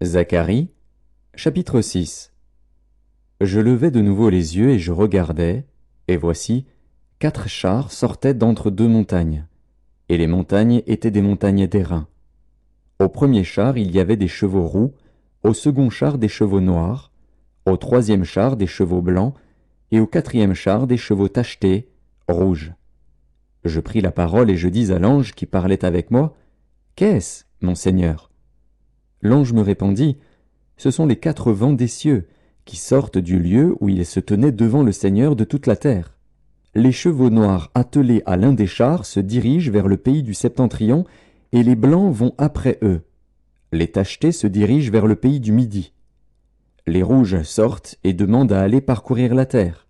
Zacharie, chapitre 6. Je levai de nouveau les yeux et je regardai, et voici, 4 chars sortaient d'entre 2 montagnes, et les montagnes étaient des montagnes d'airain. Au premier char il y avait des chevaux roux, au second char des chevaux noirs, au troisième char des chevaux blancs, et au quatrième char des chevaux tachetés, rouges. Je pris la parole et je dis à l'ange qui parlait avec moi, « Qu'est-ce, mon Seigneur ?» L'ange me répondit, « Ce sont les 4 vents des cieux, qui sortent du lieu où ils se tenaient devant le Seigneur de toute la terre. Les chevaux noirs attelés à l'un des chars se dirigent vers le pays du septentrion, et les blancs vont après eux. Les tachetés se dirigent vers le pays du midi. Les rouges sortent et demandent à aller parcourir la terre.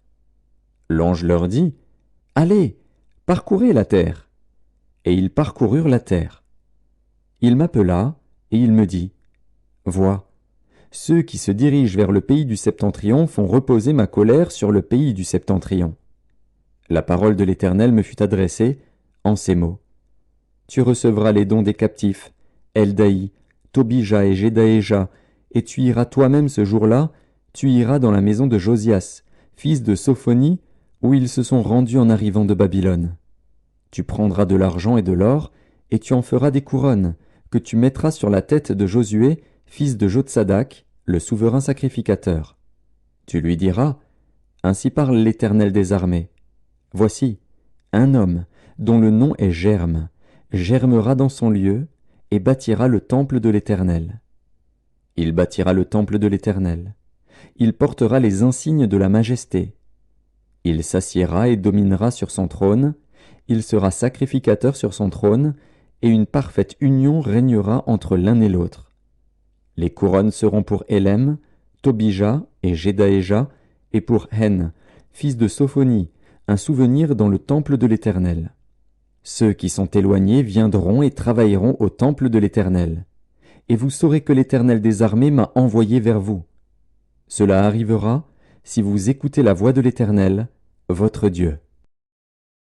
L'ange leur dit, « Allez, parcourez la terre. » Et ils parcoururent la terre. Il m'appela, et il me dit, « Vois, ceux qui se dirigent vers le pays du septentrion font reposer ma colère sur le pays du septentrion. » La parole de l'Éternel me fut adressée en ces mots. Tu recevras les dons des captifs, Eldaï, Tobija et Jedaéja, et tu iras toi-même ce jour-là, tu iras dans la maison de Josias, fils de Sophonie, où ils se sont rendus en arrivant de Babylone. Tu prendras de l'argent et de l'or, et tu en feras des couronnes, que tu mettras sur la tête de Josué, fils de Jotsadak, le souverain sacrificateur. Tu lui diras, « Ainsi parle l'Éternel des armées. Voici, un homme, dont le nom est Germe, germera dans son lieu, et bâtira le temple de l'Éternel. Il bâtira le temple de l'Éternel. Il portera les insignes de la majesté. Il s'assiera et dominera sur son trône, il sera sacrificateur sur son trône, et une parfaite union régnera entre l'un et l'autre. Les couronnes seront pour Élem, Tobija et Jedaéja, et pour Hen, fils de Sophonie, un souvenir dans le temple de l'Éternel. Ceux qui sont éloignés viendront et travailleront au temple de l'Éternel. Et vous saurez que l'Éternel des armées m'a envoyé vers vous. Cela arrivera si vous écoutez la voix de l'Éternel, votre Dieu.